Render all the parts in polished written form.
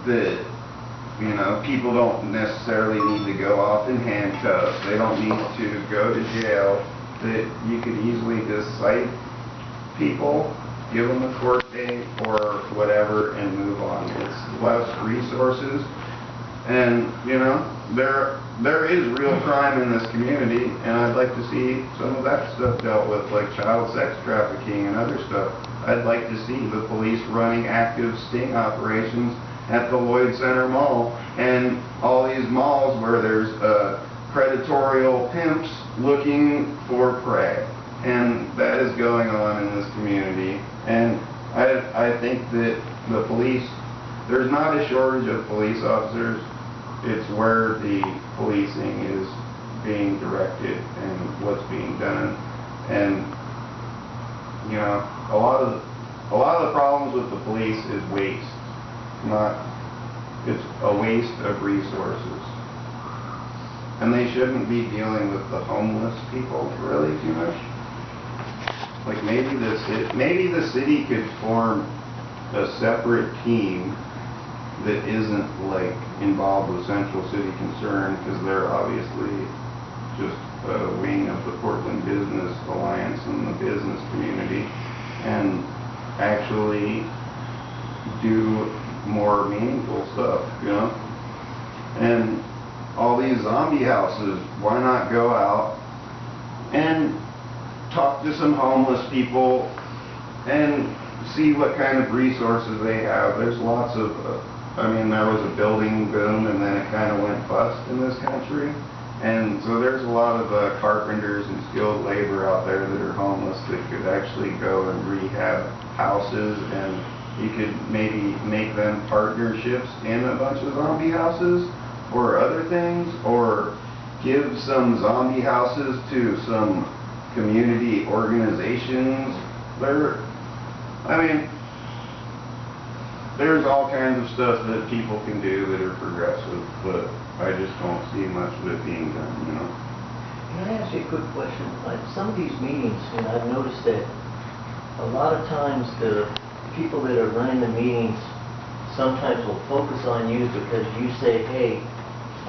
that, you know, people don't necessarily need to go off in handcuffs. They don't need to go to jail. That you could easily just cite people, give them a court date or whatever, and move on. It's less resources. And, you know, there is real crime in this community, and I'd like to see some of that stuff dealt with, like child sex trafficking and other stuff. I'd like to see the police running active sting operations at the Lloyd Center Mall and all these malls where there's predatorial pimps looking for prey. And that is going on in this community. And I think that the police, there's not a shortage of police officers. It's where the policing is being directed and what's being done. And, you know, a lot of the problems with the police is waste. It's a waste of resources. And they shouldn't be dealing with the homeless people really too much. Like maybe the city could form a separate team that isn't like involved with Central City Concern, because they're obviously just a wing of the Portland Business Alliance and the business community, and actually do more meaningful stuff, you know? And all these zombie houses, why not go out and talk to some homeless people and see what kind of resources they have. There's lots of, I mean, there was a building boom and then it kind of went bust in this country. And so there's a lot of carpenters and skilled labor out there that are homeless that could actually go and rehab houses, and you could maybe make them partnerships in a bunch of zombie houses or other things, or give some zombie houses to some community organizations. There's all kinds of stuff that people can do that are progressive, but I just don't see much of it being done, you know. Can I ask you a quick question? Like some of these meetings, and I've noticed that a lot of times the people that are running the meetings sometimes will focus on you because you say, hey,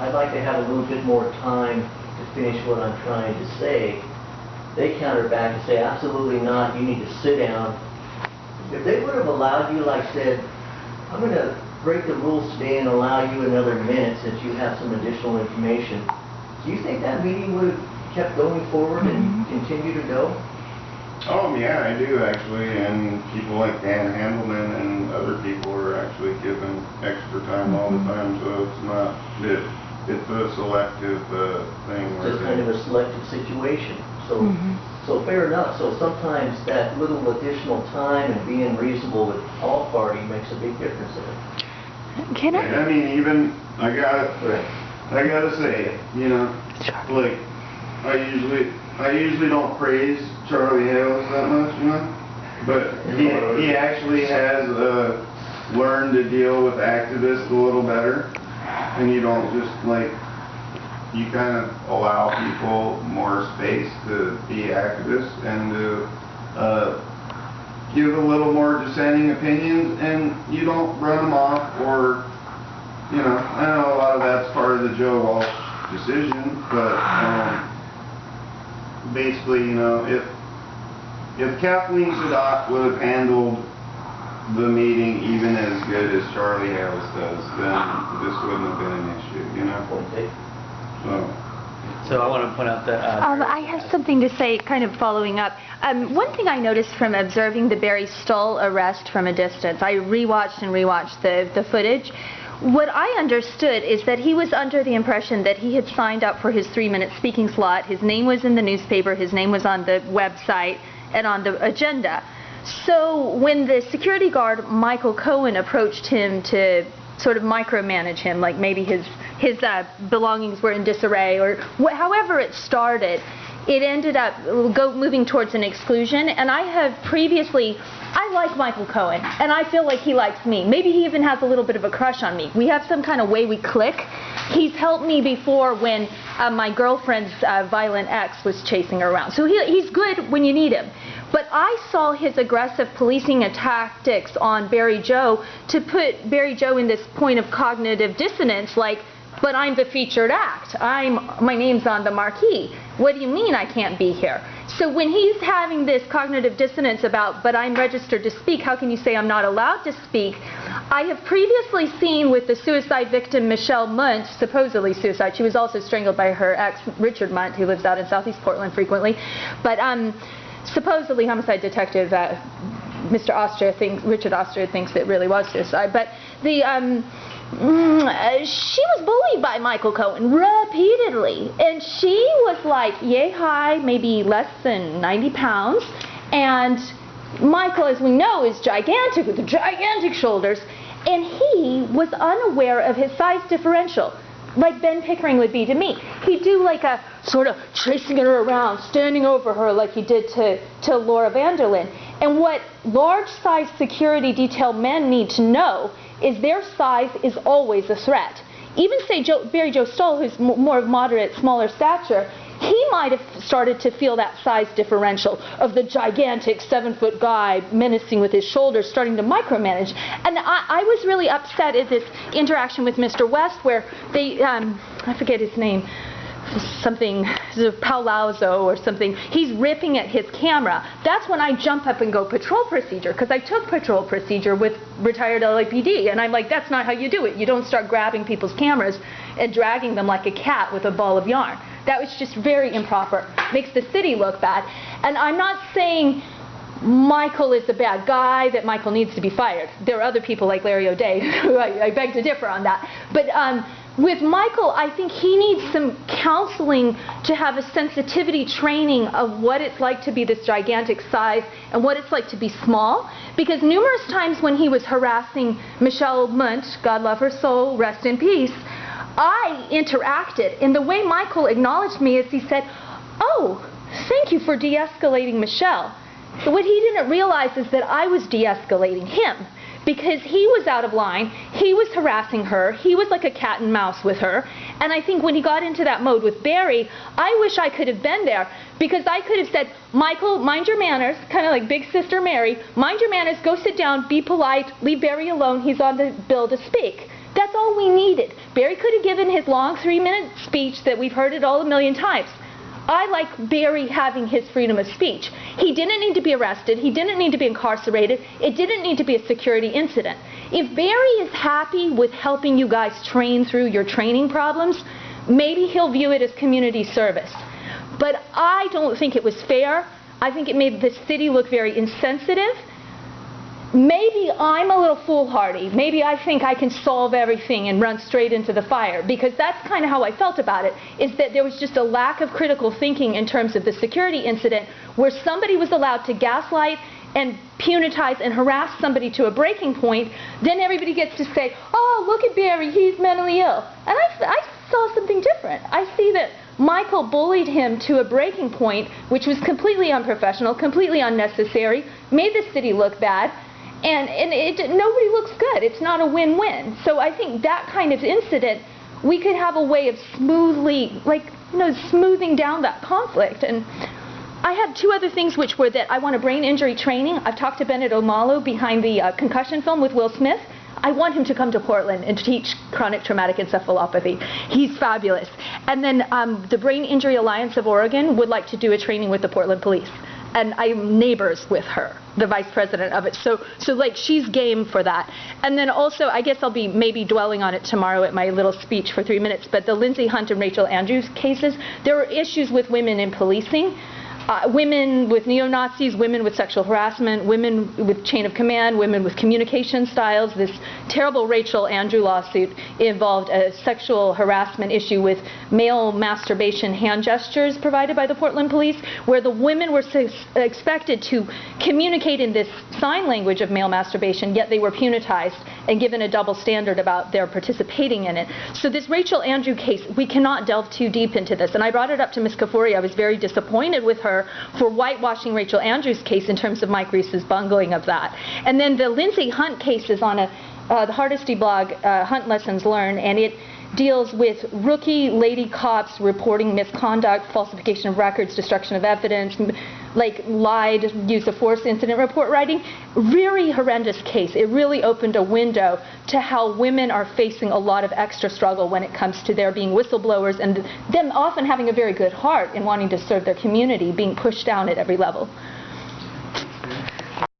I'd like to have a little bit more time to finish what I'm trying to say. They counter back and say, absolutely not, you need to sit down. If they would have allowed you, like said, I'm going to break the rules today and allow you another minute since you have some additional information, do you think that meeting would have kept going forward and continue to go? Oh yeah, I do actually, and people like Dan Handelman and other people are actually given extra time all the time, so it's not that it's a selective thing. It's just kind of a selective situation. So, so fair enough. So sometimes that little additional time and being reasonable with all parties makes a big difference in it. Can I? Yeah, I mean, even I gotta say, you know, like I usually don't praise Charlie Hales that much, you know, but he actually has learned to deal with activists a little better, and you don't just like, you kind of allow people more space to be activists and to give a little more dissenting opinions, and you don't run them off, or, you know, I know a lot of that's part of the Joe Walsh decision, but basically, you know, if Kathleen Sadat would have handled the meeting even as good as Charlie Hales does, then this wouldn't have been an issue, you know? So I want to point out that I have something to say, kind of following up. One thing I noticed from observing the Barry Stoll arrest from a distance, I rewatched the footage. What I understood is that he was under the impression that he had signed up for his 3-minute speaking slot. His name was in the newspaper, his name was on the website and on the agenda. So when the security guard, Michael Cohen, approached him to sort of micromanage him, like maybe his belongings were in disarray, or however it started, it ended up moving towards an exclusion. And I have previously, I like Michael Cohen, and I feel like he likes me. Maybe he even has a little bit of a crush on me. We have some kind of way we click. He's helped me before when my girlfriend's violent ex was chasing her around. So he's good when you need him. But I saw his aggressive policing tactics on Barry Joe to put Barry Joe in this point of cognitive dissonance, like, but I'm the featured act. My name's on the marquee. What do you mean I can't be here? So when he's having this cognitive dissonance about, but I'm registered to speak, how can you say I'm not allowed to speak? I have previously seen with the suicide victim Michelle Munt, supposedly suicide, she was also strangled by her ex, Richard Munt, who lives out in Southeast Portland frequently, but supposedly homicide detective Mr. Austria Richard Austria thinks it really was suicide, but the she was bullied by Michael Cohen repeatedly, and she was like yay high, maybe less than 90 pounds, and Michael, as we know, is gigantic with the gigantic shoulders, and he was unaware of his size differential, like Ben Pickering would be to me. He'd do like a sort of chasing her around, standing over her like he did to Laura Vanderlyn. And what large-size security detail men need to know is their size is always a threat. Even say Barry Joe Stoll, who's more of moderate, smaller stature, he might have started to feel that size differential of the gigantic 7-foot guy menacing with his shoulders starting to micromanage. And I was really upset at this interaction with Mr. West where they, I forget his name, something, Palazzo or something, he's ripping at his camera. That's when I jump up and go patrol procedure, because I took patrol procedure with retired LAPD, and I'm like, that's not how you do it. You don't start grabbing people's cameras and dragging them like a cat with a ball of yarn. That was just very improper. Makes the city look bad. And I'm not saying Michael is the bad guy, that Michael needs to be fired. There are other people like Larry O'Day who I beg to differ on that. But with Michael, I think he needs some counseling to have a sensitivity training of what it's like to be this gigantic size and what it's like to be small. Because numerous times when he was harassing Michelle Munt, God love her soul, rest in peace, I interacted. And the way Michael acknowledged me is he said, oh, thank you for de-escalating Michelle. But what he didn't realize is that I was de-escalating him, because he was out of line, he was harassing her, he was like a cat and mouse with her, and I think when he got into that mode with Barry, I wish I could have been there, because I could have said, Michael, mind your manners, kind of like Big Sister Mary, mind your manners, go sit down, be polite, leave Barry alone, he's on the bill to speak. That's all we needed. Barry could have given his long 3-minute speech that we've heard it all a million times. I like Barry having his freedom of speech. He didn't need to be arrested. He didn't need to be incarcerated. It didn't need to be a security incident. If Barry is happy with helping you guys train through your training problems, maybe he'll view it as community service. But I don't think it was fair. I think it made the city look very insensitive. Maybe I'm a little foolhardy. Maybe I think I can solve everything and run straight into the fire, because that's kind of how I felt about it, is that there was just a lack of critical thinking in terms of the security incident where somebody was allowed to gaslight and punitize and harass somebody to a breaking point. Then everybody gets to say, oh, look at Barry, he's mentally ill. And I saw something different. I see that Michael bullied him to a breaking point, which was completely unprofessional, completely unnecessary, made the city look bad. And nobody looks good. It's not a win-win. So I think that kind of incident, we could have a way of smoothly, smoothing down that conflict. And I have 2 other things, which were that I want a brain injury training. I've talked to Bennett Omalu behind the concussion film with Will Smith. I want him to come to Portland and teach chronic traumatic encephalopathy. He's fabulous. And then the Brain Injury Alliance of Oregon would like to do a training with the Portland police. And I'm neighbors with her, the vice president of it. So like, she's game for that. And then also, I guess I'll be maybe dwelling on it tomorrow at my little speech for 3 minutes, but the Lindsay Hunt and Rachel Andrews cases, there are issues with women in policing. Women with neo-Nazis, women with sexual harassment, women with chain of command, women with communication styles. This terrible Rachel Andrew lawsuit involved a sexual harassment issue with male masturbation hand gestures provided by the Portland police, where the women were expected to communicate in this sign language of male masturbation, yet they were punitized and given a double standard about their participating in it. So this Rachel Andrew case, we cannot delve too deep into this. And I brought it up to Ms. Kafoury. I was very disappointed with her for whitewashing Rachel Andrews' case in terms of Mike Reese's bungling of that. And then the Lindsay Hunt case is on the Hardesty blog, Hunt Lessons Learned, and it deals with rookie lady cops reporting misconduct, falsification of records, destruction of evidence, like lied, use of force incident report writing. Very horrendous case. It really opened a window to how women are facing a lot of extra struggle when it comes to their being whistleblowers and them often having a very good heart in wanting to serve their community, being pushed down at every level.